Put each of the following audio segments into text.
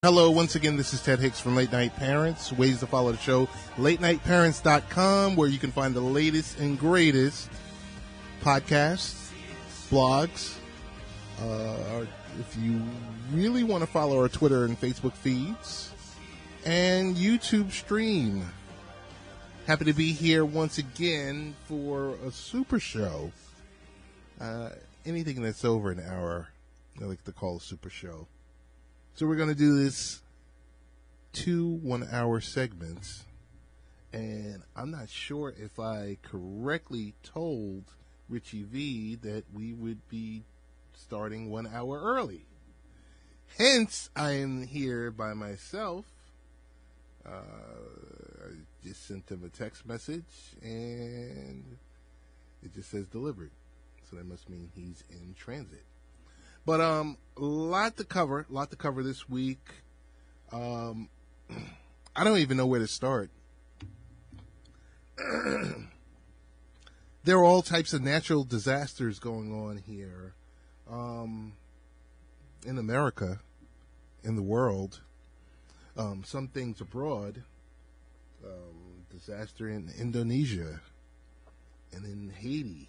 Hello, once again, this is Ted Hicks from Late Night Parents. Ways to follow the show, latenightparents.com, where you can find the latest and greatest podcasts, blogs. If you really want to follow our Twitter and Facebook feeds, and YouTube stream. Happy to be here once again for a super show. Anything that's over an hour, I like to call a super show. So we're going to do this 2 1-hour segments, and I'm not sure if I correctly told Richie V that we would be starting 1 hour early. Hence, I am here by myself. I just sent him a text message, and it just says delivered. So that must mean he's in transit. But a lot to cover this week. I don't even know where to start. There are all types of natural disasters going on here in America, in the world. Some things abroad. Disaster in Indonesia and in Haiti.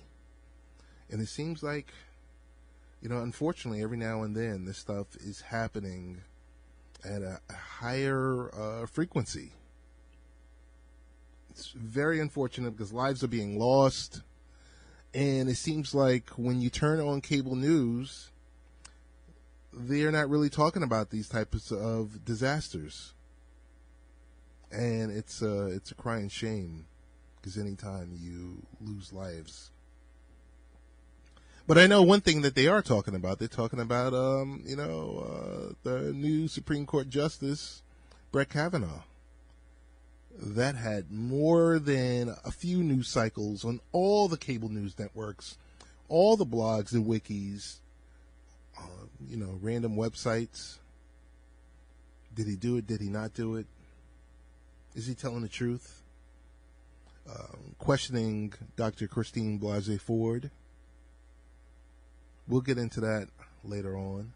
And it seems like, unfortunately, every now and then, this stuff is happening at a higher frequency. It's very unfortunate because lives are being lost. And it seems like when you turn on cable news, they're not really talking about these types of disasters. And it's a crying shame because anytime you lose lives. But I know one thing that they are talking about. They're talking about, the new Supreme Court Justice, Brett Kavanaugh. That had more than a few news cycles on all the cable news networks, all the blogs and wikis, random websites. Did he do it? Did he not do it? Is he telling the truth? Questioning Dr. Christine Blasey Ford. We'll get into that later on.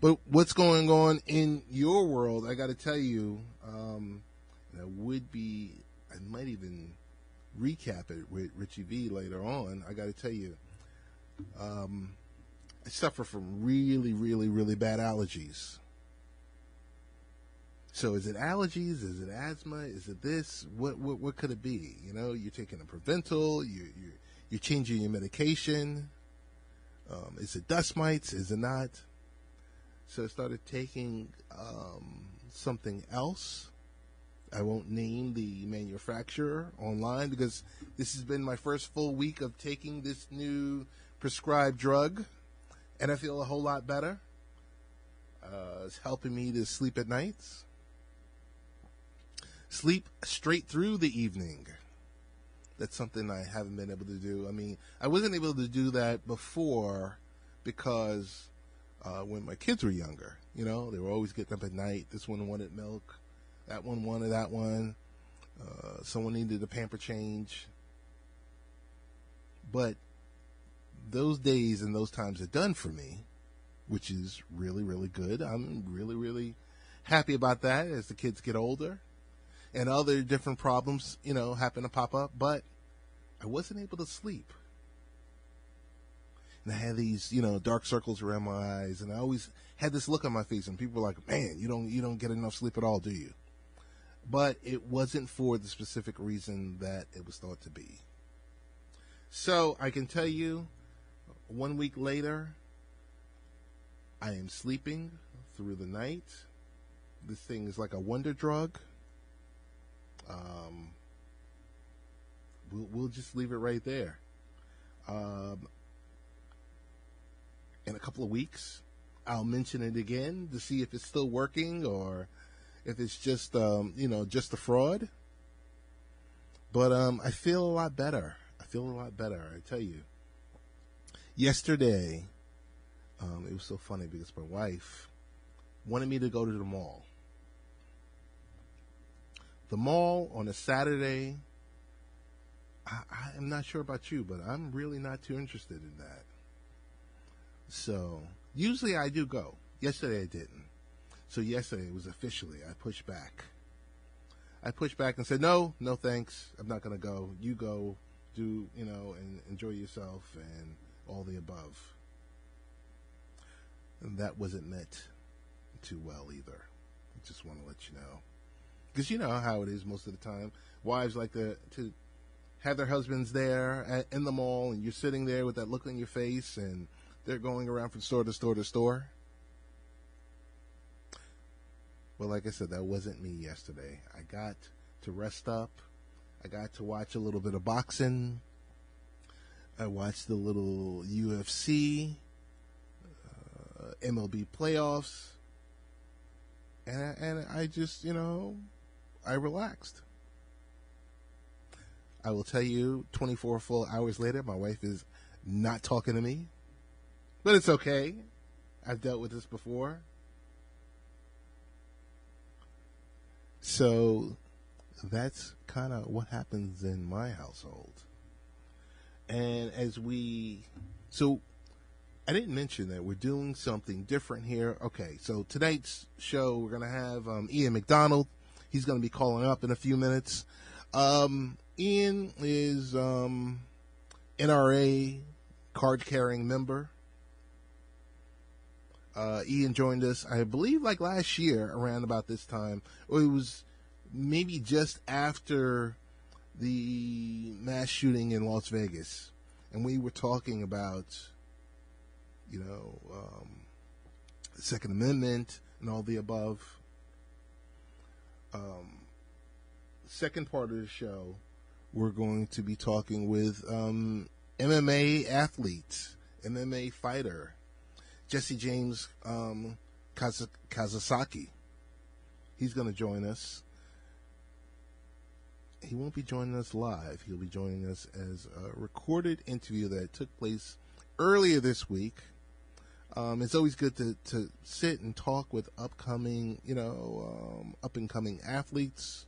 But what's going on in your world, I got to tell you, I might even recap it with Richie V later on. I got to tell you, I suffer from really, really, really bad allergies. So is it allergies? Is it asthma? Is it this? What could it be? You're taking a Proventil. You're changing your medication. Is it dust mites? Is it not? So I started taking something else. I won't name the manufacturer online because this has been my first full week of taking this new prescribed drug, and I feel a whole lot better. It's helping me to sleep at nights. Sleep straight through the evening. That's something I haven't been able to do. I mean, I wasn't able to do that before because when my kids were younger, they were always getting up at night. This one wanted milk. That one wanted that one. Someone needed a pamper change. But those days and those times are done for me, which is really, really good. I'm really, really happy about that as the kids get older. And other different problems, happen to pop up, but I wasn't able to sleep. And I had these, dark circles around my eyes, and I always had this look on my face, and people were like, "Man, you don't get enough sleep at all, do you?" But it wasn't for the specific reason that it was thought to be. So I can tell you, 1 week later, I am sleeping through the night. This thing is like a wonder drug. We'll just leave it right there. In a couple of weeks, I'll mention it again to see if it's still working or if it's just, just a fraud. But I feel a lot better. I tell you. Yesterday, it was so funny because my wife wanted me to go to the mall. The mall on a Saturday, I'm not sure about you, but I'm really not too interested in that. So usually I do go. Yesterday I didn't. So yesterday it was officially, I pushed back. I pushed back and said, no thanks. I'm not going to go. You go, do, and enjoy yourself and all the above. And that wasn't met too well either. I just want to let you know. Because you know how it is most of the time. Wives like to have their husbands there in the mall, and you're sitting there with that look on your face, and they're going around from store to store to store. Well, like I said, that wasn't me yesterday. I got to rest up. I got to watch a little bit of boxing. I watched the little UFC, MLB playoffs, and I just, I relaxed. I will tell you, 24 full hours later, my wife is not talking to me, but it's okay. I've dealt with this before. So that's kind of what happens in my household. And so I didn't mention that we're doing something different here. Okay, so tonight's show, we're going to have Ian MacDonald. He's going to be calling up in a few minutes. Ian is NRA card-carrying member. Ian joined us, I believe, like last year around about this time. Or it was maybe just after the mass shooting in Las Vegas. And we were talking about, the Second Amendment and all the above. Second part of the show, we're going to be talking with MMA athlete, MMA fighter, Jesse James Kazasaki. He's going to join us. He won't be joining us live. He'll be joining us as a recorded interview that took place earlier this week. It's always good to sit and talk with upcoming, up-and-coming athletes.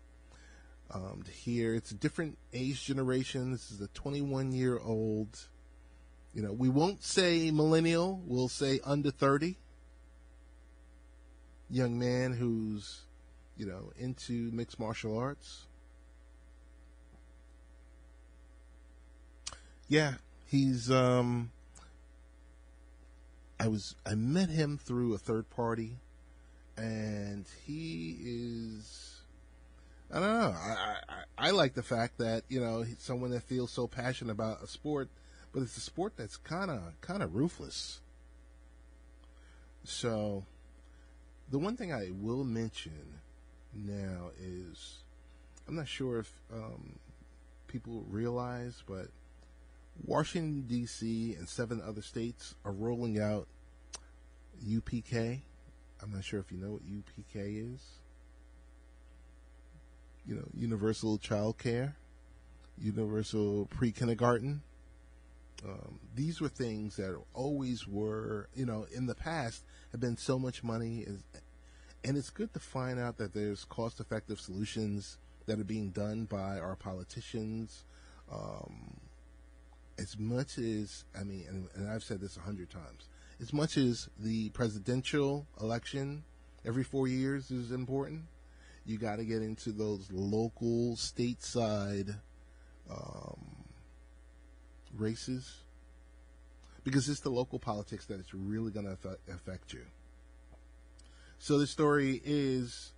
To hear it's a different age generation. This is a 21-year-old. We won't say millennial. We'll say under 30. Young man who's, into mixed martial arts. Yeah, he's. I met him through a third party, and he is. I don't know. I like the fact that he's someone that feels so passionate about a sport, but it's a sport that's kind of ruthless. So, the one thing I will mention now is, I'm not sure if people realize, but Washington D.C. and 7 other states are rolling out UPK. I'm not sure if you know what UPK is. Universal child care, universal pre-kindergarten. These were things that always were, in the past, have been so much money. And it's good to find out that there's cost-effective solutions that are being done by our politicians. As much as, and I've said this 100 times, as much as the presidential election every 4 years is important, you got to get into those local, stateside races, because it's the local politics that it's really going to affect you. So the story is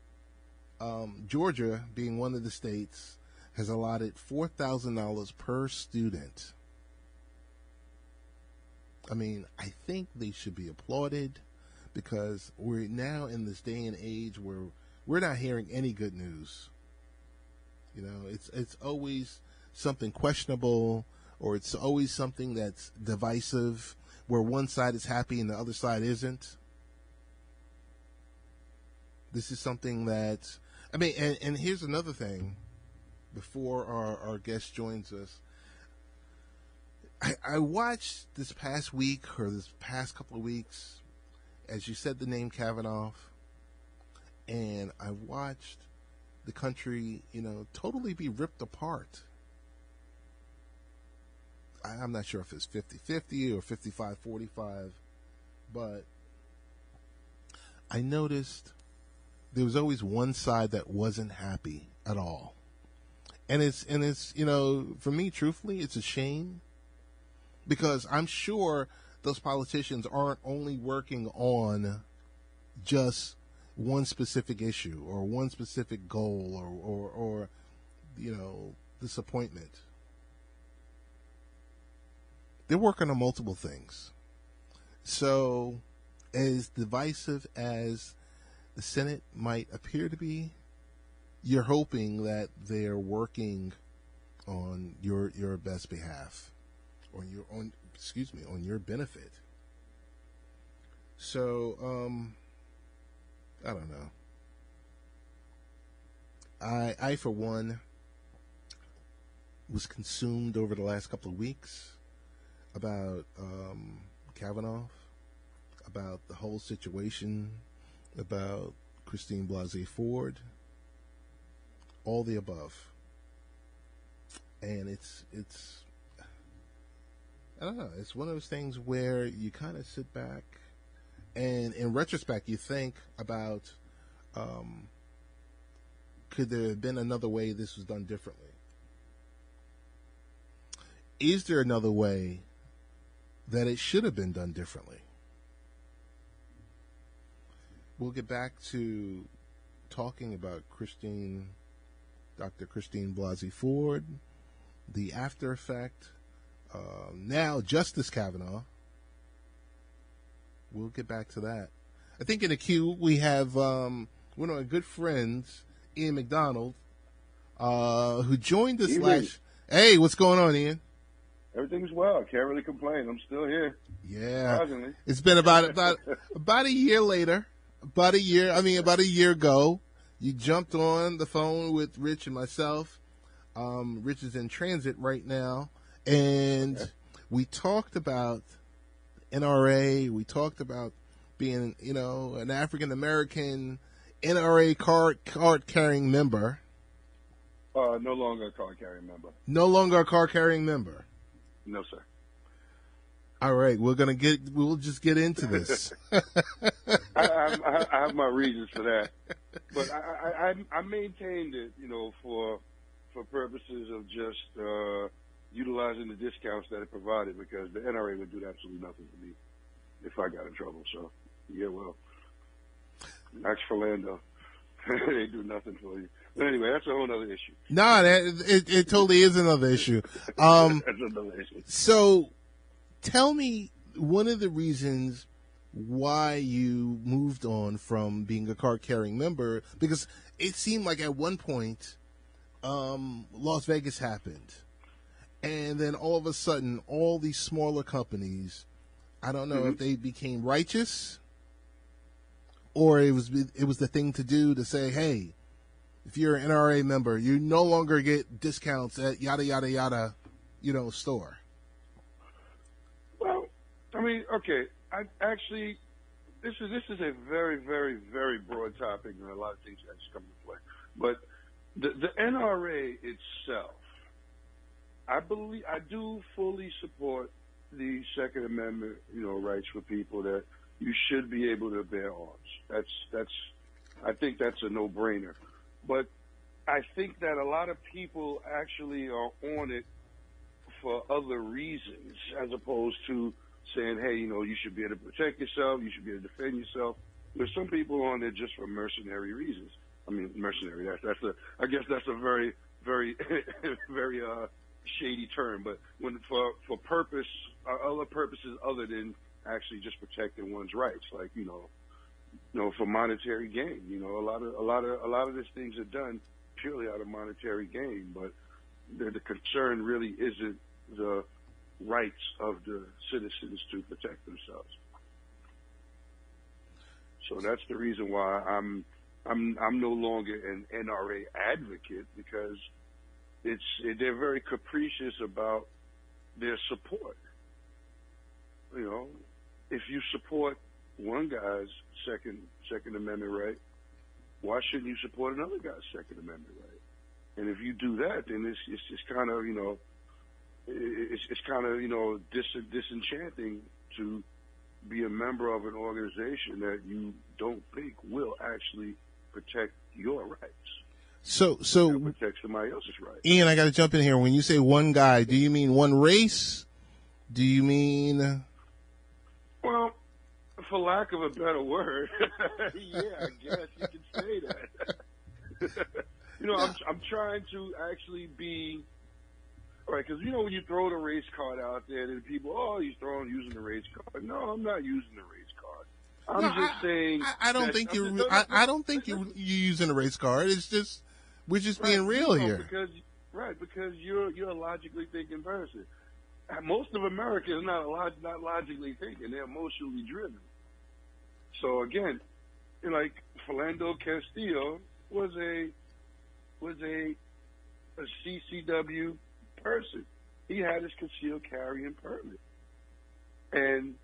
Georgia, being one of the states, has allotted $4,000 per student. I think they should be applauded, because we're now in this day and age where we're not hearing any good news. It's always something questionable, or it's always something that's divisive, where one side is happy and the other side isn't. This is something that, and here's another thing, before our guest joins us. I watched this past week, or this past couple of weeks, as you said the name Kavanaugh, and I watched the country, totally be ripped apart. I'm not sure if it's 50-50 or 55-45, but I noticed there was always one side that wasn't happy at all. And it's for me, truthfully, it's a shame because I'm sure those politicians aren't only working on just one specific issue or one specific goal or disappointment. They're working on multiple things. So, as divisive as the Senate might appear to be, you're hoping that they're working on your best behalf, or on your benefit. So, I don't know. I for one was consumed over the last couple of weeks about Kavanaugh, about the whole situation, about Christine Blasey Ford, all the above. And it's I don't know, it's one of those things where you kind of sit back and in retrospect you think about could there have been another way this was done differently? Is there another way that it should have been done differently? We'll get back to talking about Dr. Christine Blasey Ford, the after effect, now Justice Kavanaugh. We'll get back to that. I think in the queue we have one of our good friends, Ian MacDonald, who joined us last. Hey, what's going on, Ian? Everything's well. Can't really complain. I'm still here. Yeah, it's been about a year later. About a year ago, you jumped on the phone with Rich and myself. Rich is in transit right now, and we talked about NRA. We talked about being, an African American NRA card carrying member. No longer a card carrying member. No longer a card carrying member. No, sir. All right, we'll just get into this. I have my reasons for that, but I maintained it, for purposes of just utilizing the discounts that it provided, because the NRA would do absolutely nothing for me if I got in trouble. So, yeah, well, ask for Lando. They do nothing for you. But anyway, that's a whole other issue. No, it totally is another issue. That's another issue. So, tell me one of the reasons why you moved on from being a card-carrying member, because it seemed like at one point Las Vegas happened, and then all of a sudden all these smaller companies, I don't know if they became righteous or it was the thing to do to say, hey, if you're an NRA member, you no longer get discounts at yada yada yada, store. Well, I mean, okay. This is a very, very, very broad topic, and a lot of things that just come into play. But the NRA itself, I do fully support the Second Amendment, rights for people, that you should be able to bear arms. I think that's a no-brainer. But I think that a lot of people actually are on it for other reasons, as opposed to saying, hey, you should be able to protect yourself, you should be able to defend yourself. There's some people on there just for mercenary reasons. I mean, mercenary, I guess that's a very, very, very shady term, but when for other purposes other than actually just protecting one's rights, like, for monetary gain. A lot of these things are done purely out of monetary gain, but the concern really isn't the rights of the citizens to protect themselves. So that's the reason why I'm no longer an NRA advocate, because they're very capricious about their support. If you support one guy's Second Amendment right, why shouldn't you support another guy's Second Amendment right? And if you do that, then it's just kind of it's kind of disenchanting to be a member of an organization that you don't think will actually protect your rights. So protect somebody else's rights. Ian, I got to jump in here. When you say one guy, do you mean one race? Do you mean? Well, for lack of a better word, yeah, I guess you could say that. I'm trying to actually be right, because when you throw the race card out there, then people, he's using the race card. No, I'm not using the race card. I'm just saying. I don't think you're. I don't think you're using a race card. It's just we're just being real here. Because you're a logically thinking person. Most of America is not logically thinking; they're emotionally driven. So again, like Philando Castillo was a CCW person. He had his concealed carrying permit, and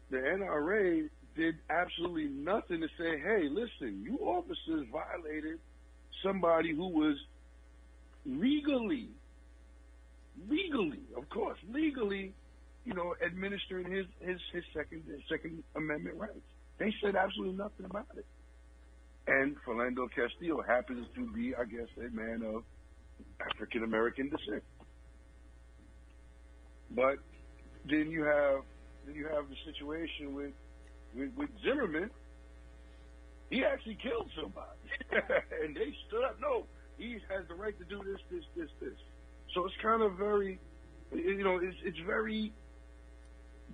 the NRA did absolutely nothing to say, "Hey, listen, you officers violated somebody who was legally, of course, administering his Second Amendment rights." They said absolutely nothing about it. And Philando Castillo happens to be, I guess, a man of African American descent. But then you have the situation with Zimmerman. He actually killed somebody, and they stood up. No, he has the right to do this. So it's kind of very, it's very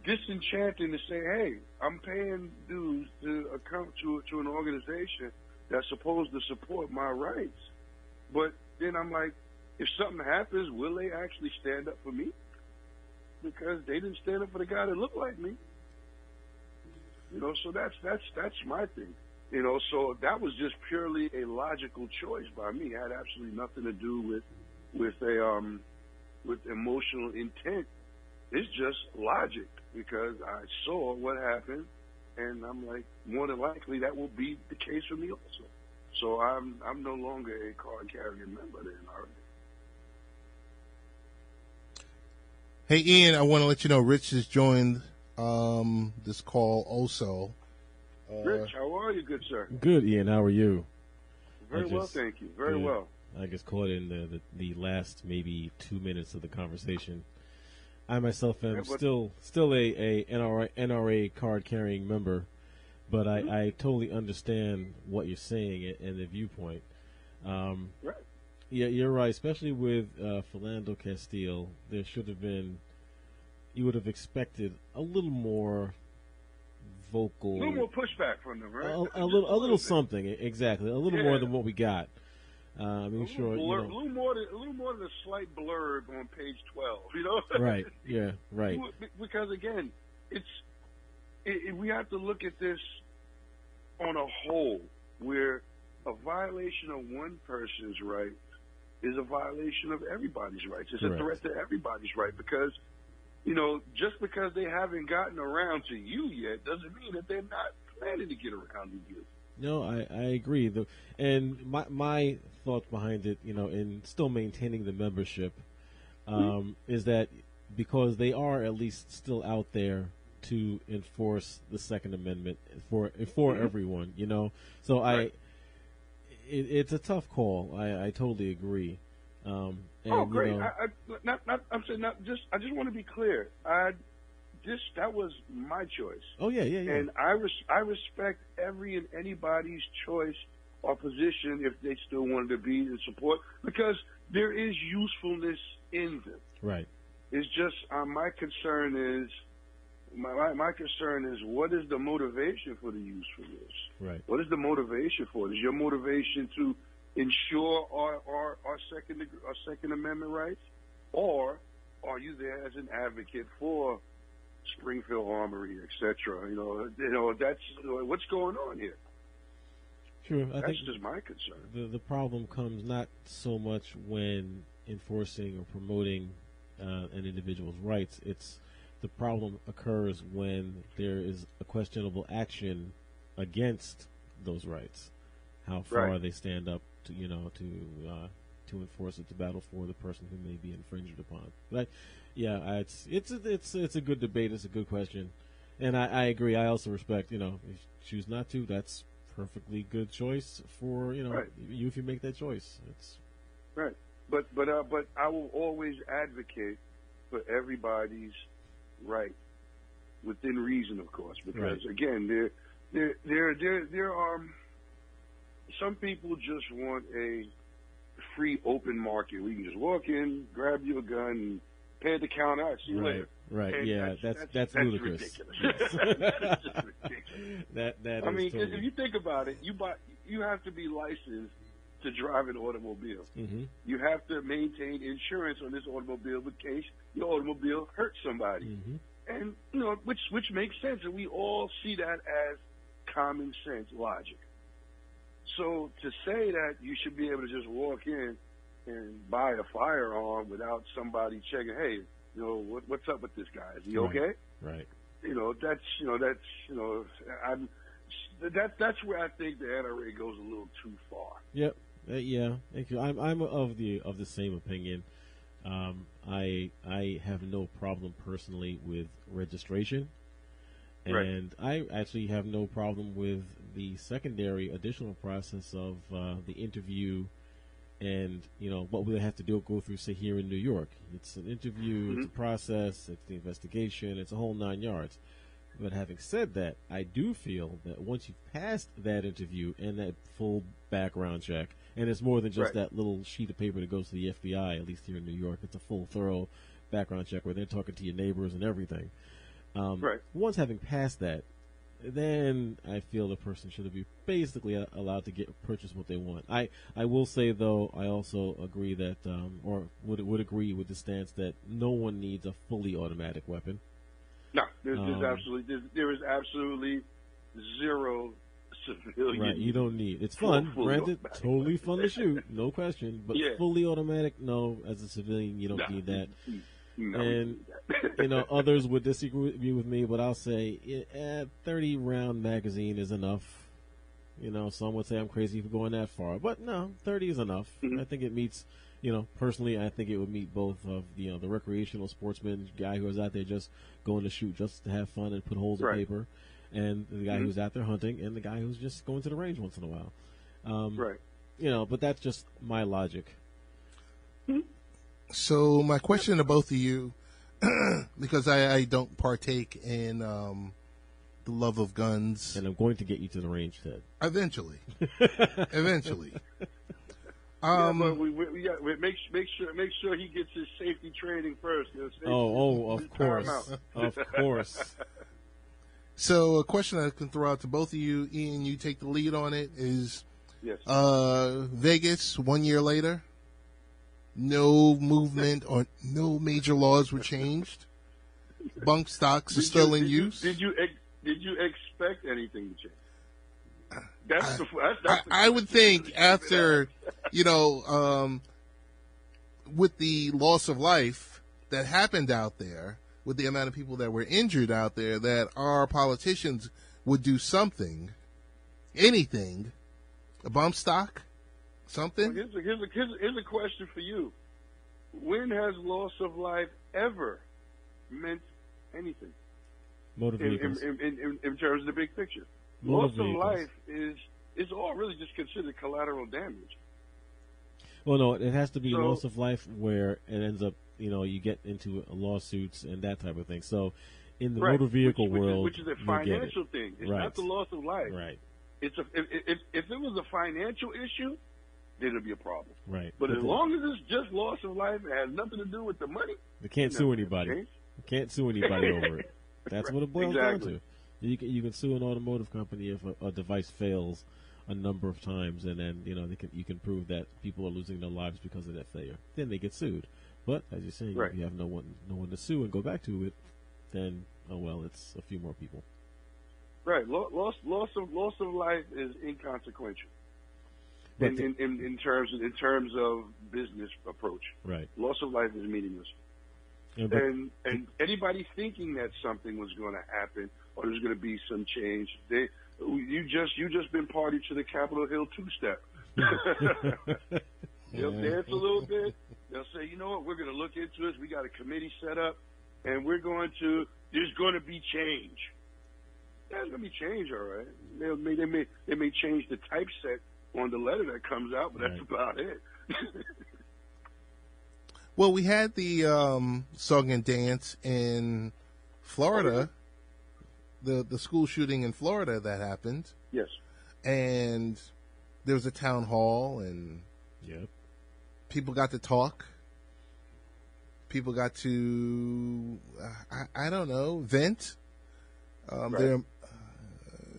disenchanting to say, hey, I'm paying dues to an organization that's supposed to support my rights. But then I'm like, if something happens, will they actually stand up for me? Because they didn't stand up for the guy that looked like me. So that's my thing. So that was just purely a logical choice by me. It had absolutely nothing to do with emotional intent. It's just logic, because I saw what happened, and I'm like, more than likely that will be the case for me also. So I'm no longer a card-carrying member of the NRA. Hey, Ian, I want to let you know Rich has joined this call also. Rich, how are you, good sir? Good, Ian. How are you? Very well, thank you. Very well. I just caught in the last maybe 2 minutes of the conversation. I myself am still a NRA card carrying member, but I totally understand what you're saying and the viewpoint. Right. Yeah, you're right. Especially with Philando Castillo, there should have been. You would have expected a little more vocal, a little more pushback from them, right? A little something, exactly. A little more than what we got. I mean, a little more than a slight blurb on page 12. Right. Yeah. Right. Because again, we have to look at this on a whole, where a violation of one person's right is a violation of everybody's rights. It's Correct. A threat to everybody's right, because just because they haven't gotten around to you yet doesn't mean that they're not planning to get around to you. No, I agree. And my thoughts behind it, in still maintaining the membership, is that because they are at least still out there to enforce the Second Amendment for everyone, So right. It's a tough call. I totally agree. Great! I just want to be clear. That was my choice. Oh yeah. And I respect every and anybody's choice or position if they still wanted to be in support, because there is usefulness in them. Right. It's just my concern is what is the motivation for the usefulness? Right. What is the motivation for it? Is your motivation to ensure our Second Amendment rights, or are you there as an advocate for Springfield Armory, etc.? That's what's going on here. True. I That's think just my concern. The problem comes not so much when enforcing or promoting an individual's rights. It's the problem occurs when there is a questionable action against those rights. How far they stand up to enforce it, to battle for the person who may be infringed upon. But it's a good debate. It's a good question. And I agree. I also respect, if you choose not to, that's perfectly good choice for, Right. you if you make that choice. It's Right. But I will always advocate for everybody's right, within reason, of course, because again, there are some people just want a free, open market. We can just walk in, grab you a gun, and pay at the counter. See you later. Right. And Yeah, that's ludicrous. Ridiculous. Yes. That's just ridiculous. that I is mean, totally. if you think about it, you have to be licensed to drive an automobile. Mm-hmm. You have to maintain insurance on this automobile in case your automobile hurts somebody. Mm-hmm. And which makes sense, and we all see that as common sense logic. So to say that you should be able to just walk in and buy a firearm without somebody checking, hey, what's up with this guy? Is he okay? Right. That's where I think the NRA goes a little too far. Yep. Yeah. Thank you. I'm of the same opinion. I have no problem personally with registration, and I actually have no problem with the secondary additional process of the interview, and what we have to go through. Say here in New York, it's an interview, it's a process, it's the investigation, it's a whole 9 yards. But having said that, I do feel that once you've passed that interview and that full background check, and it's more than just that little sheet of paper that goes to the FBI, at least here in New York, it's a full, thorough background check where they're talking to your neighbors and everything. Once having passed that, then I feel the person should be basically allowed to purchase what they want. I will say, though, I also agree that, or would agree with the stance that no one needs a fully automatic weapon. No, there is absolutely zero civilian. Right, you don't need. It's fun, granted, totally fun to shoot, no question. But fully automatic, no. As a civilian, you don't need that. No, and others would disagree with me, but I'll say a 30-round magazine is enough. Some would say I'm crazy for going that far, but no, 30 is enough. I think it meets. Personally, I think it would meet both of the recreational sportsman guy who is out there just going to shoot just to have fun and put holes in paper, and the guy who's out there hunting, and the guy who's just going to the range once in a while. But that's just my logic. So my question to both of you, because I don't partake in the love of guns, and I'm going to get you to the range, Ted. Eventually. But make sure he gets his safety training first. Of course. So a question I can throw out to both of you, Ian, you take the lead on it, is Vegas 1 year later, no movement or no major laws were changed. Bump stocks are still in use. Did you expect anything to change? I would think after, with the loss of life that happened out there, with the amount of people that were injured out there, that our politicians would do something, anything, a bump stock, something. Well, here's a question for you. When has loss of life ever meant anything? Motor vehicles. In terms of the big picture. Loss of life is all really just considered collateral damage. Well, no, it has to be loss of life where it ends up, you get into lawsuits and that type of thing. So in the motor vehicle world, which is a financial thing. It's not the loss of life. Right. It's if it was a financial issue, then it'd be a problem. Right. But as long as it's just loss of life, it has nothing to do with the money. They can't sue anybody. You can't sue anybody over it. That's what it boils down to. You can sue an automotive company if a device fails a number of times, and then you can prove that people are losing their lives because of that failure. Then they get sued. But as you're saying, if you have no one to sue and go back to it, then it's a few more people. Right. Loss of life is inconsequential. In terms of business approach. Right. Loss of life is meaningless. Yeah, and anybody thinking that something was going to happen or there's going to be some change, you just been party to the Capitol Hill two-step. They'll dance a little bit. They'll say, you know what, we're going to look into this. We got a committee set up, and there's going to be change. That's gonna be changed, all right. They may change the typeset on the letter that comes out, but that's about it. Well, we had the song and dance in Florida, the school shooting in Florida that happened. Yes. And there was a town hall, and people got to talk. People got to, I don't know, vent. It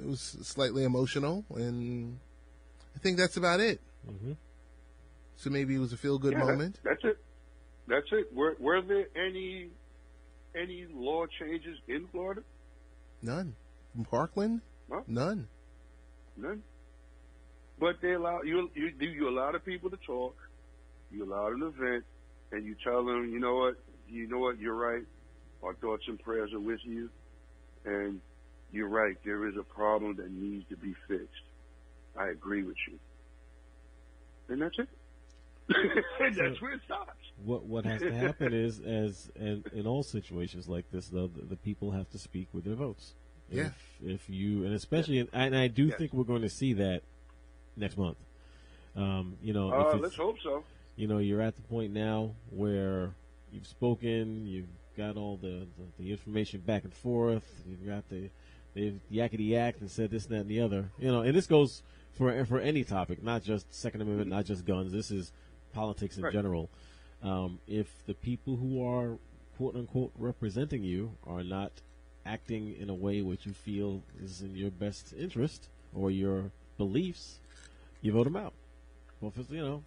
was slightly emotional, and I think that's about it. Mm-hmm. So maybe it was a feel-good moment. That's it. That's it. Were there any law changes in Florida? None. In Parkland? Huh? None. But they allow you allow the people to talk. You allow them to vent, and you tell them, you know what, you're right. Our thoughts and prayers are with you, and you're right. There is a problem that needs to be fixed. I agree with you, and that's it. And that's where it stops. What has to happen is, as in all situations like this, though, the people have to speak with their votes. Yeah. If you, and especially, and I do think we're going to see that next month. Let's hope so. You're at the point now where you've spoken, you've got all the information back and forth, you've got they've yakety yacked and said this, that, and the other. And this goes for any topic, not just Second Amendment, not just guns. This is politics in general. If the people who are quote unquote representing you are not acting in a way which you feel is in your best interest or your beliefs, you vote them out. Well,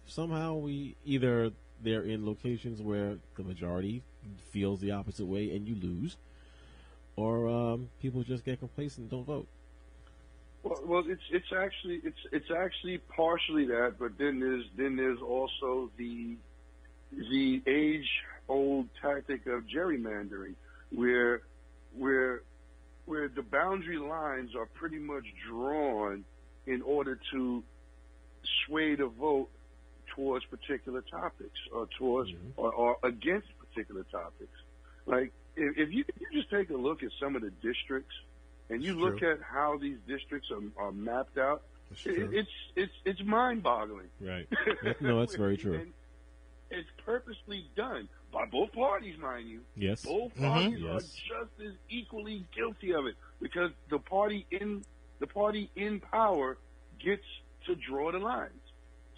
somehow they're in locations where the majority feels the opposite way and you lose, or people just get complacent and don't vote. Well, it's actually partially that, but then there's also the age-old tactic of gerrymandering, where the boundary lines are pretty much drawn in order to sway the vote towards particular topics or towards or against particular topics. Like if you just take a look at some of the districts and you look at how these districts are mapped out, it's mind-boggling. Right. No, that's very true. And it's purposely done by both parties, mind you. Yes. Both parties are just as equally guilty of it because the party in power gets to draw the lines.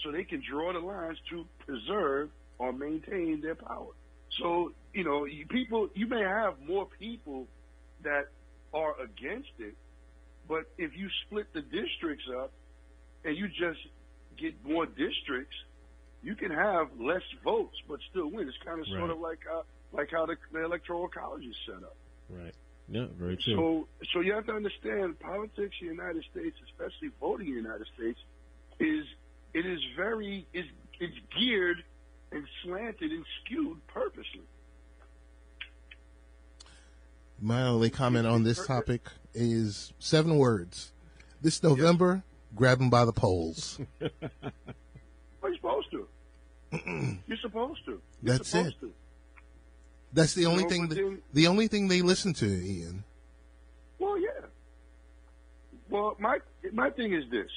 So they can draw the lines to preserve or maintain their power. So, you may have more people that are against it, but if you split the districts up and you just get more districts, you can have less votes but still win. It's kind of sort of like how the electoral college is set up. Right. Yeah, very true. So you have to understand politics in the United States, especially voting in the United States, is geared and slanted and skewed purposely. My only comment on this topic is 7 words. This November, grab them by the polls. Well, you're supposed to. You're supposed to. That's it. That's the only thing. The only thing they listen to, Ian. Well, yeah. Well, my thing is this,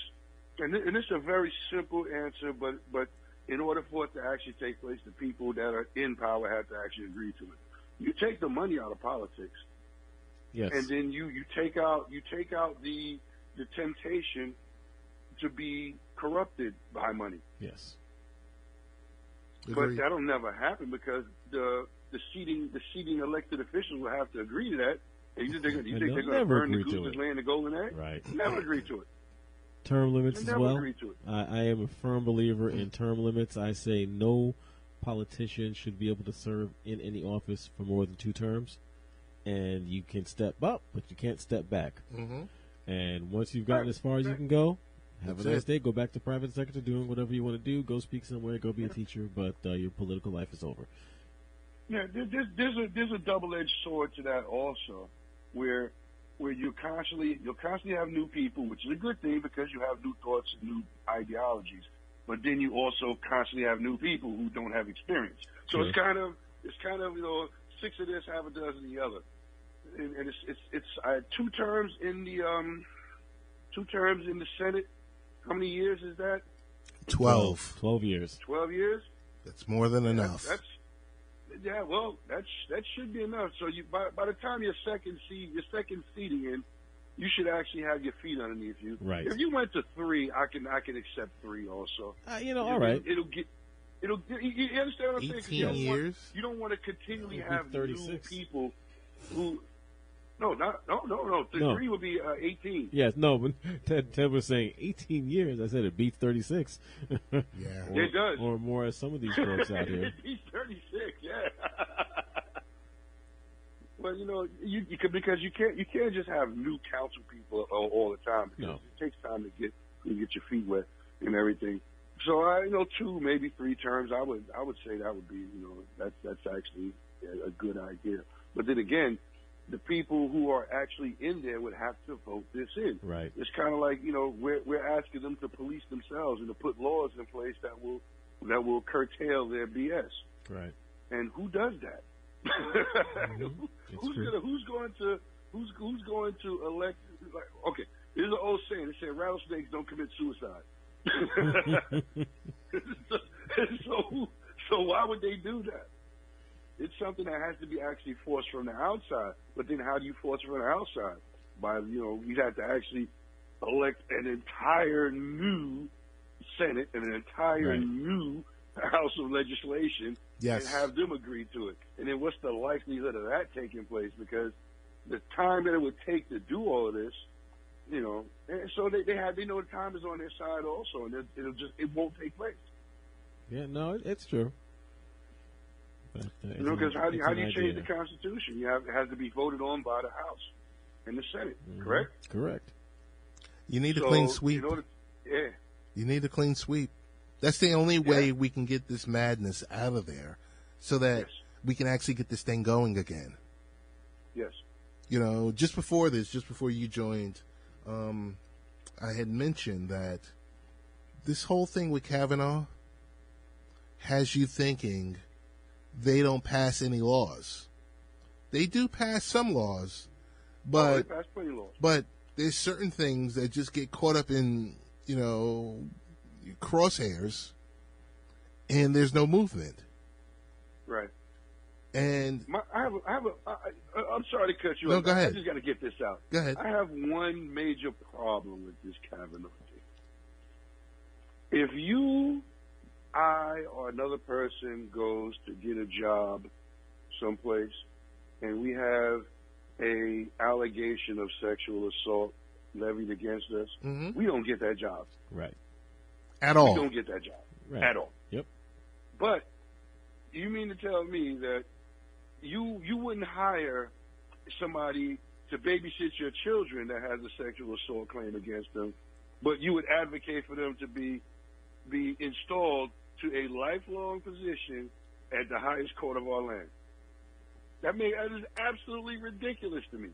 and this is a very simple answer, but in order for it to actually take place, the people that are in power have to actually agree to it. You take the money out of politics. Yes. And then you take out the temptation to be corrupted by money. Yes. But that'll never happen because the seating elected officials will have to agree to that. And you think they're going to burn the goose laying the golden egg? Right. Never agree to it. Term limits as well. Agree to it. I am a firm believer in term limits. I say no politician should be able to serve in any office for more than 2 terms. And you can step up, but you can't step back. Mm-hmm. And once you've gotten as far as you can go, have a nice day. Go back to private sector, doing whatever you want to do. Go speak somewhere. Go be a teacher. But your political life is over. Yeah, there's a double-edged sword to that also, where you'll constantly have new people, which is a good thing because you have new thoughts and new ideologies. But then you also constantly have new people who don't have experience. So it's kind of 6 of this, half a dozen of the other. and it's 2 terms in the 2 terms in the Senate. How many years is that? 12. 12 years. 12 years. That's more than enough. Yeah, well, that should be enough. So by the time your second seating in, you should actually have your feet underneath you. Right. If you went to 3, I can accept 3 also. All right. You understand what I'm saying? 18 years. You don't want to continually have 36. new people who. No. 3 would be 18. Yes, no, but Ted was saying 18 years. I said it beats 36. Yeah. It does. Or more as some of these folks out here. It beats 36, yeah. Well, because you can't just have new council people all the time. Because it takes time to get your feet wet and everything. So 2, maybe 3 terms. I would say that would be that's actually a good idea. But then again, the people who are actually in there would have to vote this in. Right. It's kind of like we're asking them to police themselves and to put laws in place that will curtail their BS. Right. And who does that? Mm-hmm. Who's going to elect? Like, okay, there's an old saying. It said rattlesnakes don't commit suicide. so why would they do that? It's something that has to be actually forced from the outside. But then how do you force it from the outside? By, you'd have to actually elect an entire new Senate and an entire new House of Legislation and have them agree to it. And then what's the likelihood of that taking place? Because the time that it would take to do all of this, and so they know the time is on their side also, and it won't take place. Yeah, no, it's true. But, because how do you change the Constitution? It has to be voted on by the House and the Senate, correct? Correct. You need a clean sweep. You need a clean sweep. That's the only way we can get this madness out of there, so that we can actually get this thing going again. Yes. Just before you joined, I had mentioned that this whole thing with Kavanaugh has you thinking they don't pass any laws. They do pass some laws, but they pass plenty of laws. But there's certain things that just get caught up in crosshairs, and there's no movement. Right. And I'm sorry to cut you off. No, go ahead. I just got to get this out. Go ahead. I have one major problem with this Kavanaugh thing. If you, I, or another person goes to get a job someplace, and we have a allegation of sexual assault levied against us, we don't get that job. Right. At all. We don't get that job. Right. At all. Yep. But you mean to tell me that you wouldn't hire somebody to babysit your children that has a sexual assault claim against them, but you would advocate for them to be installed to a lifelong position at the highest court of our land? That is absolutely ridiculous to me.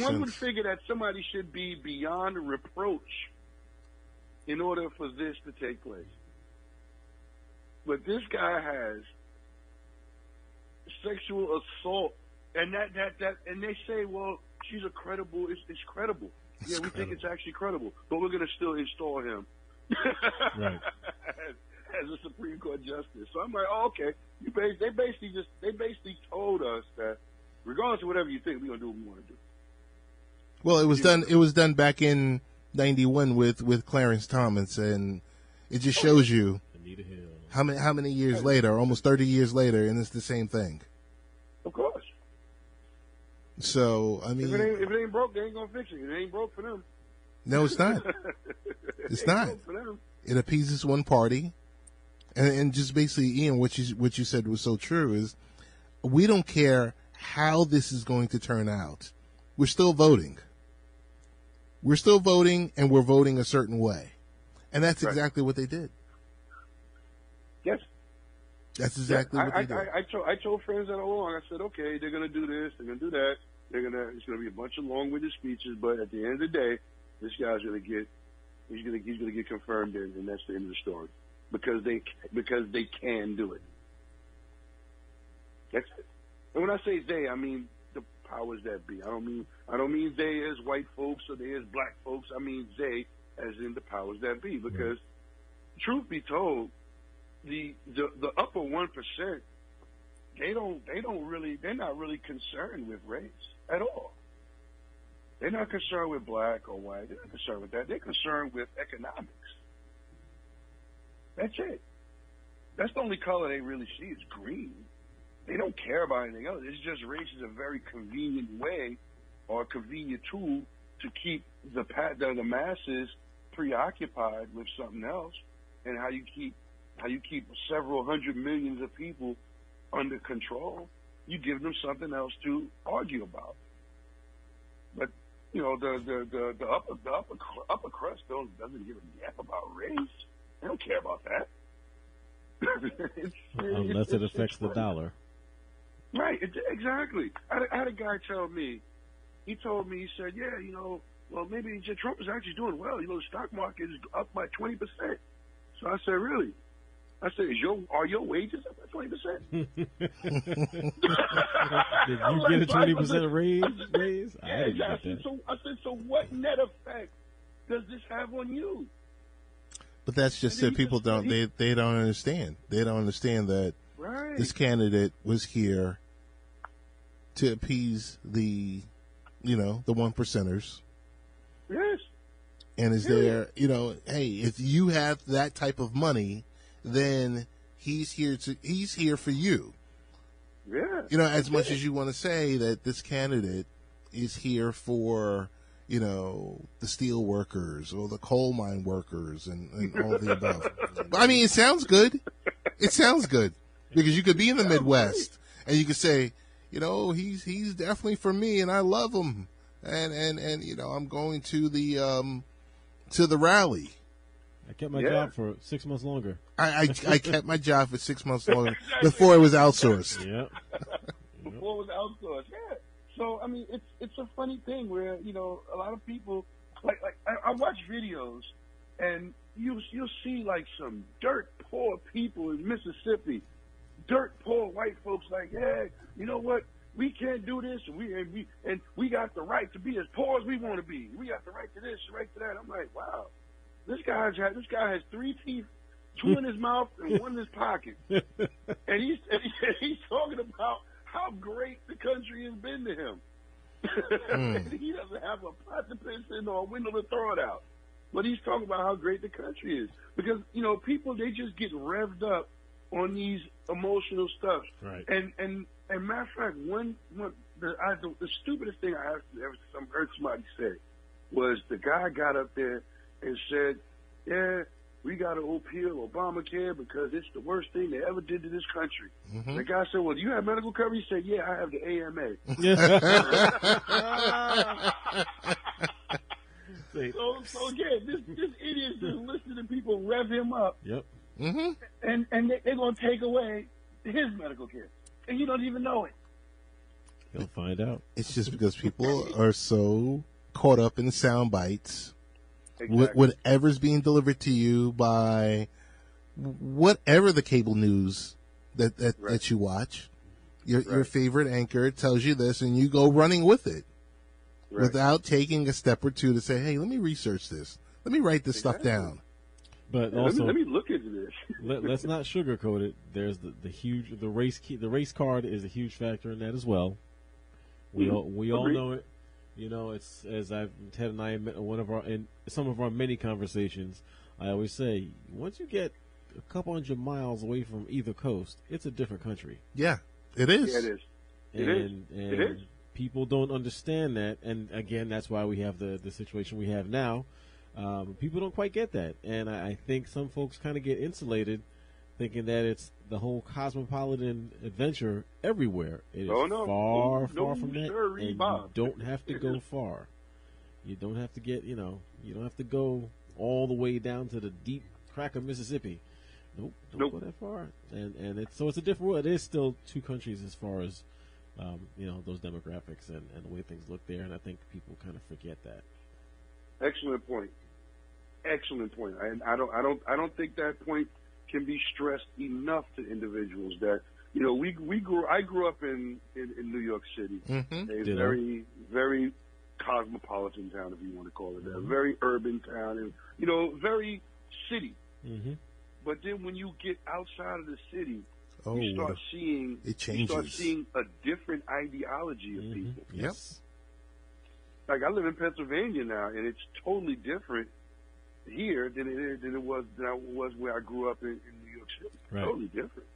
One would figure that somebody should be beyond reproach in order for this to take place. But this guy has sexual assault, and and they say, well, it's credible. Yeah, we think it's actually credible, but we're going to still install him right. as a Supreme Court justice. So I'm like, okay. They basically told us that regardless of whatever you think, we're going to do what we want to do. Well, it was done. It was done back in '91 with Clarence Thomas, and it just shows you how many years later, almost 30 years later, and it's the same thing. Of course. So I mean, if it ain't broke, they ain't gonna fix it. It ain't broke for them. No, it's not. It's not. It appeases one party, and just basically, Ian, what you said was so true. Is we don't care how this is going to turn out. We're still voting. We're still voting, and we're voting a certain way. And that's exactly what they did. Yes. That's exactly what they did. I told friends that all along. I said, okay, they're going to do this, they're going to do that. It's going to be a bunch of long-winded speeches, but at the end of the day, this guy's going to get confirmed in, and that's the end of the story. Because they can do it. That's it. And when I say they, I mean the powers that be. I don't mean they as white folks or they as black folks. I mean they as in the powers that be. Because truth be told, the upper 1%, they're not really concerned with race at all. They're not concerned with black or white. They're not concerned with that. They're concerned with economics. That's it. That's the only color they really see is green. They don't care about anything else. It's just race is a very convenient way or a convenient tool to keep the masses preoccupied with something else, and how you keep several hundred millions of people under control. You give them something else to argue about. But you know, the upper crust doesn't give a damn about race. They don't care about that. Unless it affects the dollar. Right, exactly. I had a guy tell me, he said, yeah, you know, well, maybe Trump is actually doing well. You know, the stock market is up by 20%. So I said, really? I said, are your wages up by 20%? Did you get a 20% raise? Yeah, exactly. So I said, so what net effect does this have on you? But that's just that people don't understand. They don't understand that this candidate was here to appease the one percenters. Yes. And is there, hey, if you have that type of money, then he's here for you. Yeah. As much as you want to say that this candidate is here for the steel workers or the coal mine workers and all of the above. I mean, it sounds good. It sounds good because you could be in the Midwest and you could say, he's definitely for me and I love him. And I'm going to the rally. I kept my job for 6 months longer. I kept my job for 6 months longer before it was outsourced. Yeah. Before it was outsourced, yeah. So, I mean, it's a funny thing where, a lot of people, like I watch videos, and you'll see, like, some dirt poor people in Mississippi, dirt poor white folks like, yeah, you know what, we can't do this, and we got the right to be as poor as we want to be. We got the right to this, right to that. I'm like, wow, this guy has 3 teeth, 2 in his mouth and 1 in his pocket. And he's talking about how great the country has been to him. He doesn't have a pot to piss in or a window to throw it out. But he's talking about how great the country is. Because, people, they just get revved up on these emotional stuff. Right. And matter of fact, the stupidest thing I ever heard somebody say was the guy got up there and said, yeah, we got to appeal Obamacare because it's the worst thing they ever did to this country. Mm-hmm. The guy said, well, do you have medical coverage? He said, yeah, I have the AMA. So again, this idiot is just listening to people rev him up. Yep. Mm-hmm. And they're going to take away his medical care. And you don't even know it. You'll find out. It's just because people are so caught up in sound bites. Exactly. Whatever's being delivered to you by whatever the cable news that you watch, your favorite anchor tells you this, and you go running with it without taking a step or two to say, "Hey, let me research this. Let me write this stuff down." But also, let me look into this. let's not sugarcoat it. There's the race card is a huge factor in that as well. We all know it. It's as Ted and I in some of our many conversations. I always say, once you get a couple hundred miles away from either coast, it's a different country. Yeah, it is. Yeah, it is. It is. People don't understand that, and again, that's why we have the situation we have now. People don't quite get that, and I think some folks kind of get insulated, thinking that it's the whole cosmopolitan adventure everywhere. It is far from that, and you don't have to go far. You don't have to get, you don't have to go all the way down to the deep crack of Mississippi. Nope, don't go that far. And it's a different world. It is still 2 countries as far as, those demographics and the way things look there, and I think people kind of forget that. Excellent point. And I don't think that point can be stressed enough to individuals that I grew up in New York City, Mm-hmm. a very, very cosmopolitan town, if you want to call it that, a very urban town, and very city. Mm-hmm. But then when you get outside of the city, Oh, you start seeing it changes. You start seeing a different ideology of people. Yes. Like I live in Pennsylvania now, and it's totally different here than it was where I grew up in New York City. Right. Totally different.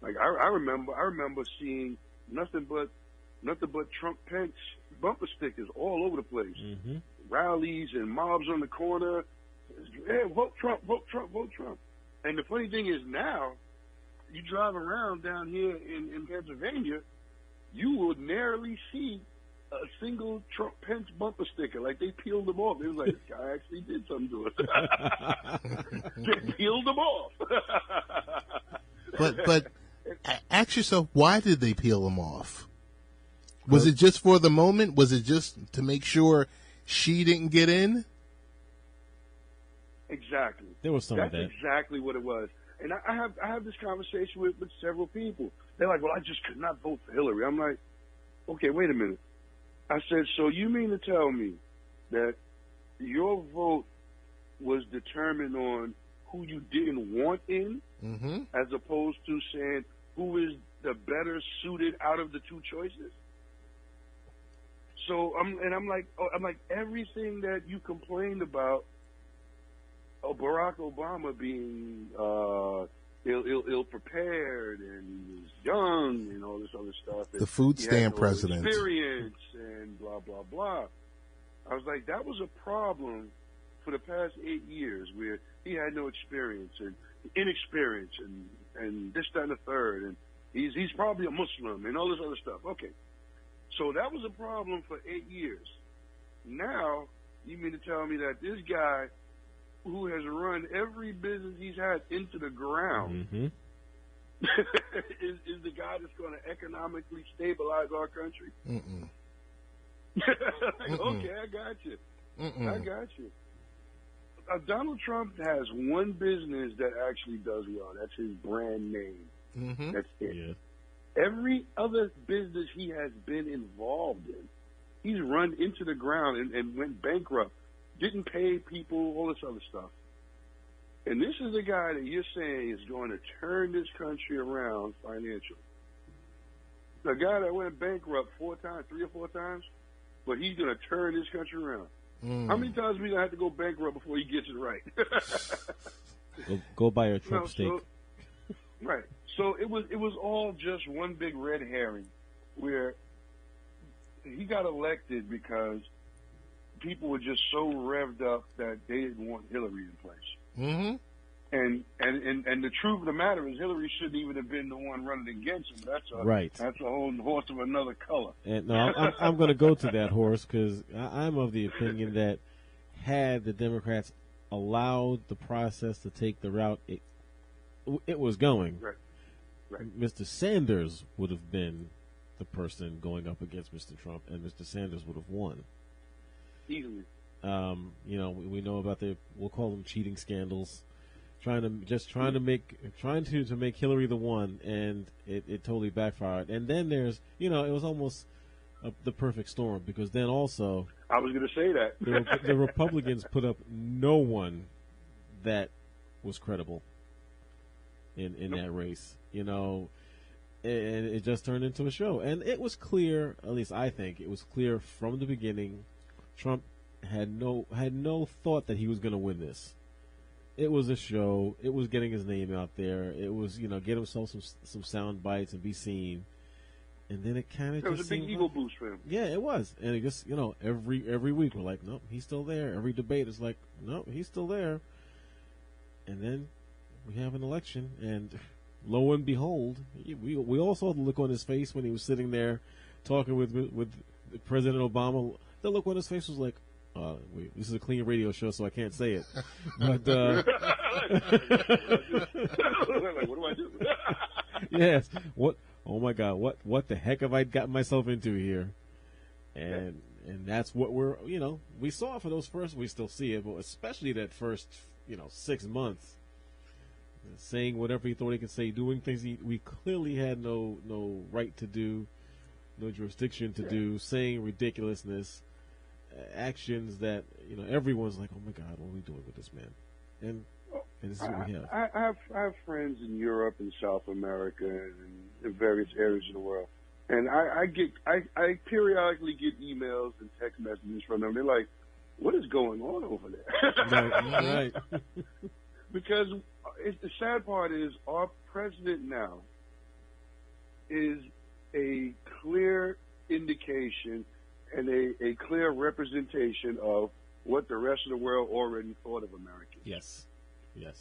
Like I remember seeing nothing but Trump Pence bumper stickers all over the place. Mm-hmm. Rallies and mobs on the corner. Yeah, vote Trump, vote Trump, vote Trump. And the funny thing is now, you drive around down here in Pennsylvania, you will narrowly see a single Trump Pence bumper sticker. Like they peeled them off. It was like, this guy actually did something to us. They peeled them off. But ask yourself, why did they peel them off? Was it just for the moment? Was it just to make sure she didn't get in? Exactly. There was some That's of that. exactly what it was. And I have this conversation with several people. They're like, well, I just could not vote for Hillary. I'm like, okay, wait a minute. I said, so you mean to tell me that your vote was determined on who you didn't want in, Mm-hmm. as opposed to saying who is the better suited out of the two choices? So I'm like, everything that you complained about, Barack Obama being ill prepared and he was young and all this other stuff. And The food he stamp had no president. experience and blah blah blah. I was like, that was a problem for the past 8 years where he had no experience and inexperience and this, that, and the third, and he's probably a Muslim and all this other stuff. Okay, so that was a problem for 8 years. Now you mean to tell me that this guy, who has run every business he's had into the ground, Mm-hmm. is the guy that's going to economically stabilize our country? Mm-mm. Like, okay, I got you. Mm-mm. I got you. Donald Trump has one business that actually does well. That's his brand name. Mm-hmm. That's it. Yeah. Every other business he has been involved in, he's run into the ground and went bankrupt. Didn't pay people, all this other stuff. And this is the guy that you're saying is going to turn this country around financially. The guy that went bankrupt 3 or 4 times, but he's going to turn this country around. Mm. How many times are we going to have to go bankrupt before he gets it right? Go buy a Trump steak. Right. So it was all just one big red herring where he got elected because people were just so revved up that they didn't want Hillary in place. Mm-hmm. And the truth of the matter is Hillary shouldn't even have been the one running against him. That's a whole horse of another color. And no, I'm going to go to that horse because I'm of the opinion that had the Democrats allowed the process to take the route it was going, Right. Mr. Sanders would have been the person going up against Mr. Trump, and Mr. Sanders would have won. Easily. We know about we'll call them cheating scandals, trying to make Hillary the one, and it totally backfired. And then there's, it was almost the perfect storm, because then also I was going to say that the Republicans put up no one that was credible in that race, and it just turned into a show. And it was clear, at least I think it was clear from the beginning, Trump had no thought that he was going to win this. It was a show. It was getting his name out there. It was, get himself some sound bites and be seen. And then it kind of it was a big ego boost for him. Yeah, it was. And it just, every week we're like, nope, he's still there. Every debate is like, nope, he's still there. And then we have an election, and lo and behold, we all saw the look on his face when he was sitting there talking with President Obama. The look on his face was like, this is a clean radio show, so I can't say it. But like, what do I do? Yes. What? Oh my God! What the heck have I gotten myself into here? And that's what we saw for those first. We still see it, but especially that first 6 months. saying whatever he thought he could say, doing things we clearly had no right to do, no jurisdiction to do, saying ridiculousness, actions that everyone's like, oh my God, what are we doing with this man? And this is what we have. I have friends in Europe and South America and in various areas of the world, and I periodically get emails and text messages from them. They're like, what is going on over there? Right. Because the sad part is our president now is a clear indication and a clear representation of what the rest of the world already thought of Americans. Yes.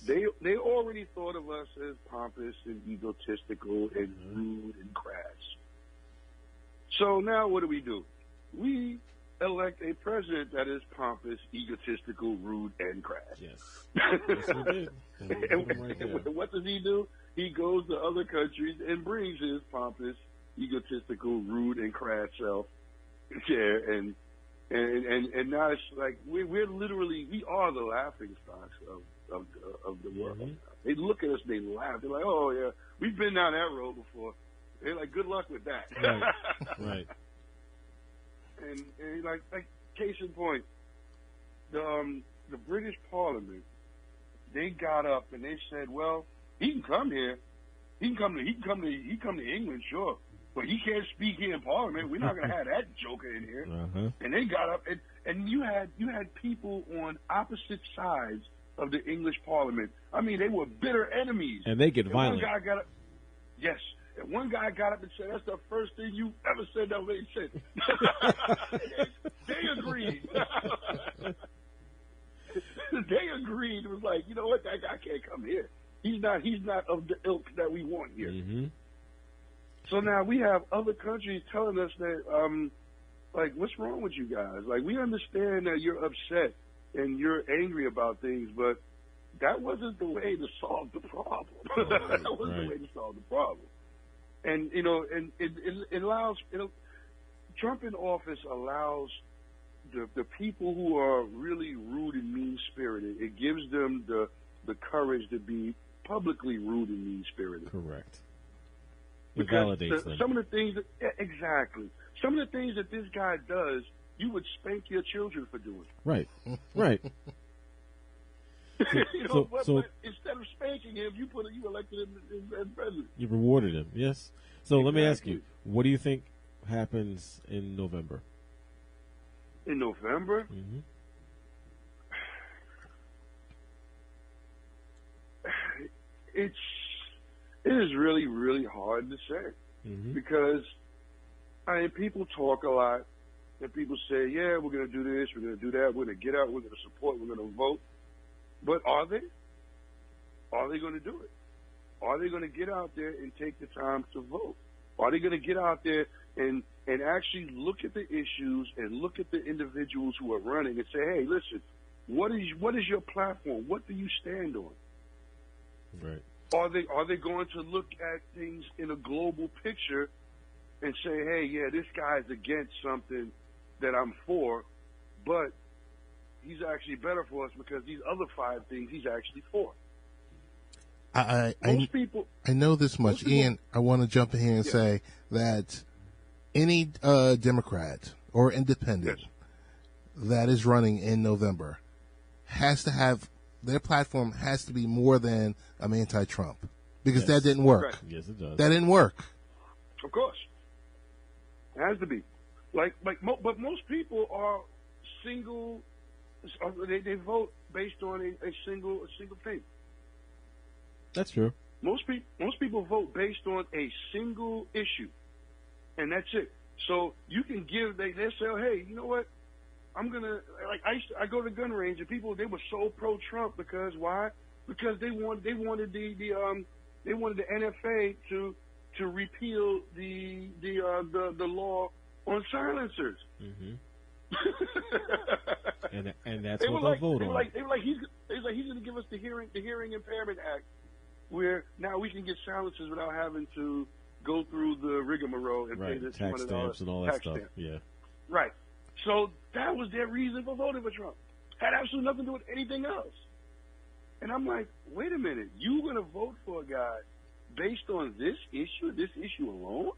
They already thought of us as pompous and egotistical and rude and crass. So now what do? We elect a president that is pompous, egotistical, rude, and crass. Yes we did. And what does he do? He goes to other countries and brings his pompous, egotistical, rude, and crass self there, and now it's like we're literally we are the laughing stocks of the world. Mm-hmm. They look at us, they laugh. They're like, "Oh yeah, we've been down that road before." They're like, "Good luck with that." Right. And like case in point, the British Parliament, they got up and they said, "Well, he can come here. He can come to England, sure, but he can't speak here in Parliament. We're not going to have that joker in here." Uh-huh. And they got up and you had people on opposite sides of the English Parliament. I mean, they were bitter enemies. And they get violent. One guy got up. Yes. And one guy got up and said, "That's the first thing you ever said that made sense." They agreed. They agreed. It was like, you know what? That guy can't come here. He's not of the ilk that we want here. Mm-hmm. So now we have other countries telling us that, like, what's wrong with you guys? Like, we understand that you're upset and you're angry about things, but that wasn't the way to solve the problem. That wasn't the way to solve the problem. And, and it allows, Trump in office allows the people who are really rude and mean-spirited, it gives them the courage to be publicly rude and mean-spirited. Correct. It Because validates them. some of the things exactly. Some of the things that this guy does, you would spank your children for doing. Right. But instead of spanking him, you elected him as president. You rewarded him, yes. So let me ask you, what do you think happens in November? In November? Mm-hmm. It is really, really hard to say. Mm-hmm. Because, people talk a lot, and people say, yeah, we're going to do this, we're going to do that, we're going to get out, we're going to support, we're going to vote. But are they? Are they going to do it? Are they going to get out there and take the time to vote? Are they going to get out there and actually look at the issues and look at the individuals who are running and say, hey, listen, what is your platform? What do you stand on? Right. Are they going to look at things in a global picture and say, hey, yeah, this guy's against something that I'm for, but he's actually better for us because these other 5 things he's actually for. I know this much, Ian. I want to jump in here and say that any Democrat or independent that is running in November has to have their platform has to be more than I'm anti-Trump because that didn't work. Right. Yes, it does. That didn't work. Of course, it has to be. But most people are single. They vote based on a single thing. That's true. Most people vote based on a single issue, and that's it. So you can give. They say, oh, hey, you know what? I'm gonna I go to the gun range and people they were so pro Trump because why? Because they wanted the NFA to repeal the law on silencers. Mm-hmm. and that's they what were they'll vote on. They were like he's going to give us the Hearing Impairment Act, where now we can get silencers without having to go through the rigmarole and pay this tax stamps and all that stuff. Stamp. Yeah. Right. So that was their reason for voting for Trump. Had absolutely nothing to do with anything else. And I'm like, wait a minute, you going to vote for a guy based on this issue alone?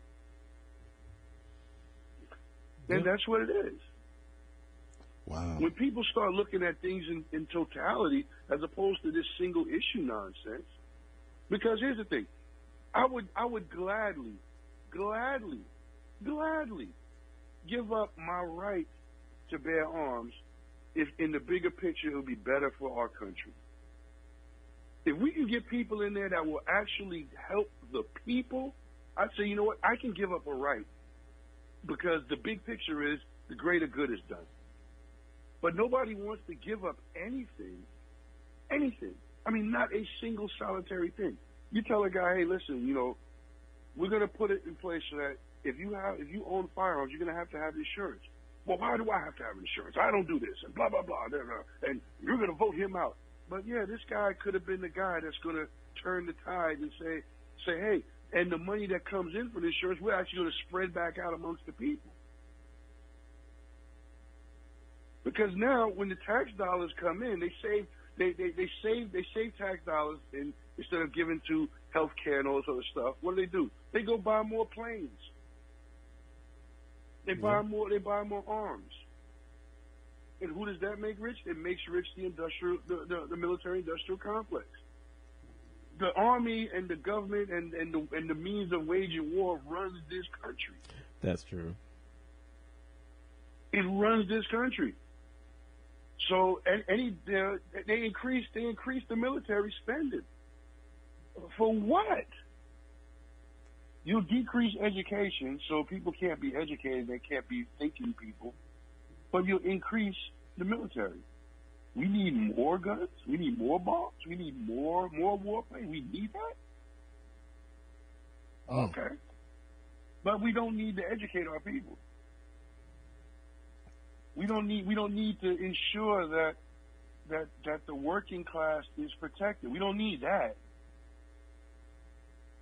And that's what it is. Wow. When people start looking at things in totality as opposed to this single issue nonsense, because here's the thing, I would gladly give up my right to bear arms if in the bigger picture it would be better for our country. If we can get people in there that will actually help the people, I'd say, you know what, I can give up a right because the big picture is the greater good is done. But nobody wants to give up anything. I mean, not a single solitary thing. You tell a guy, hey, listen, you know, we're going to put it in place so that if you own firearms, you're going to have insurance. Well, why do I have to have insurance? I don't do this, and blah, blah, blah, and you're going to vote him out. But, yeah, this guy could have been the guy that's going to turn the tide and say, hey, and the money that comes in for the insurance, we're actually going to spread back out amongst the people. Because now, when the tax dollars come in, they save tax dollars instead of giving to health care and all this other stuff. What do? They go buy more planes. They buy more arms. And who does that make rich? It makes rich the military industrial complex. The army and the government and the means of waging war runs this country. That's true. It runs this country. So they increase the military spending. For what? You decrease education so people can't be educated, they can't be thinking people, but you increase the military. We need more guns, we need more bombs, we need more warplanes. We need that? Oh. Okay. But we don't need to educate our people. We don't need to ensure that the working class is protected. We don't need that.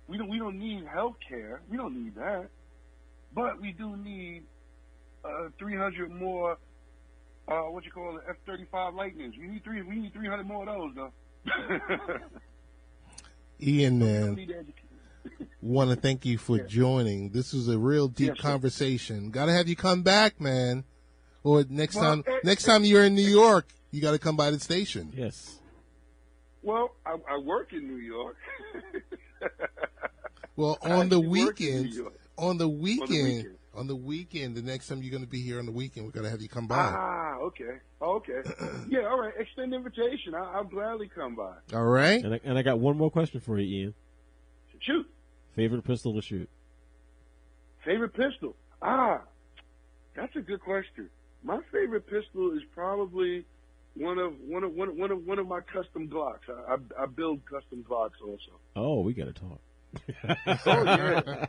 We don't need health care. We don't need that. But we do need 300 more F-35 Lightnings. We need 300 more of those though. Ian, man, want to thank you for joining. This was a real deep conversation. Got to have you come back, man. Or next time you're in New York, you got to come by the station. Yes. Well, I work in New York. Well, on the weekend, the next time you're going to be here on the weekend, we're going to have you come by. Ah, okay. Yeah, all right. Extend invitation. I'll gladly come by. All right. And I got one more question for you, Ian. Shoot. Favorite pistol to shoot? Favorite pistol? That's a good question. My favorite pistol is probably one of my custom Glocks. I build custom Glocks also. Oh, we got to talk.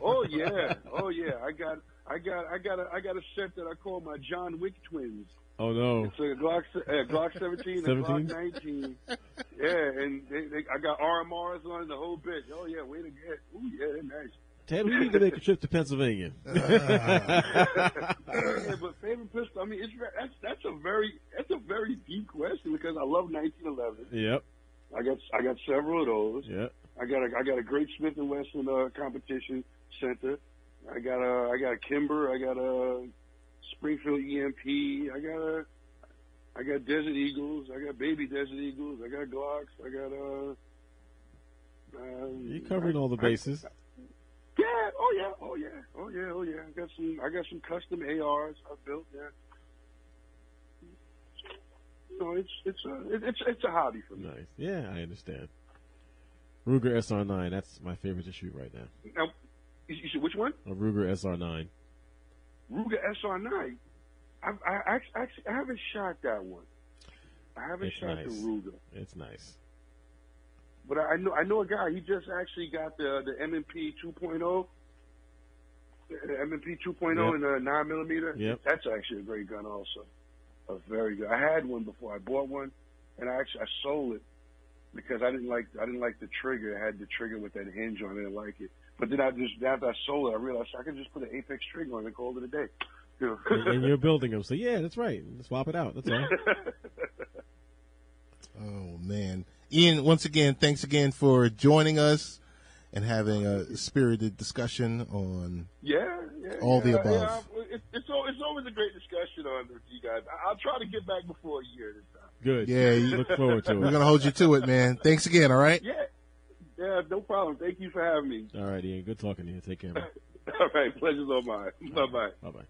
Oh yeah. I got a set that I call my John Wick twins. Oh no. It's a Glock 17 and a Glock 19. Yeah, and I got RMRs on the whole bit. Oh yeah, way to get. Ooh yeah, they're nice. Ted, we need to make a trip to Pennsylvania. Yeah, but favorite pistol. I mean, that's a very deep question because I love 1911. Yep. I got several of those. Yep. I got a great Smith & Wesson competition center. I got a Kimber. I got a Springfield EMP. I got Desert Eagles. I got baby Desert Eagles. I got Glocks. I got you covered all the bases. Yeah. Oh yeah. I got some custom ARs I built there. No, it's a hobby for me. Nice. Yeah, I understand. Ruger SR9. That's my favorite to shoot right now. Now, you said which one? A Ruger SR9. Ruger SR9. I haven't shot that one. I haven't shot the Ruger. It's nice. But I know a guy. He just actually got the M&P 2.0. The M&P 2.0 in a 9mm. Yep. That's actually a great gun also. A very good. I had one before. I bought one, and I sold it because I didn't like the trigger. It had the trigger with that hinge on it. I didn't like it. But then after I sold it, I realized I could just put an Apex trigger on it and call it a day. You know? And you're building them, so yeah, that's right. Swap it out. That's all. Oh man, Ian, once again, thanks again for joining us and having a spirited discussion on all the above. It's always a great discussion on with you guys. I'll try to get back before a year this time. Good. Yeah, look forward to it. We're going to hold you to it, man. Thanks again, all right? Yeah, no problem. Thank you for having me. All right, Ian. Good talking to you. Take care, man. All right, pleasure's all mine. Bye-bye. Bye-bye.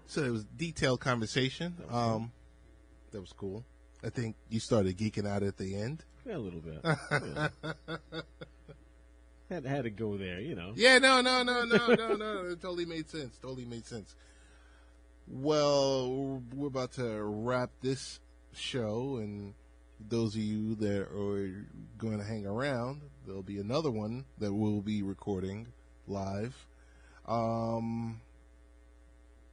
So it was a detailed conversation. That was cool. I think you started geeking out at the end. Yeah, a little bit. Had to go there, you know. Yeah, no. It totally made sense. Well, we're about to wrap this show, and those of you that are going to hang around, there'll be another one that we'll be recording live.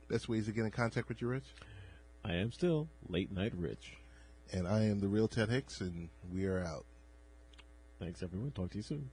Best ways to get in contact with you, Rich? I am still Late Night Rich. And I am the real Ted Hicks, and we are out. Thanks, everyone. Talk to you soon.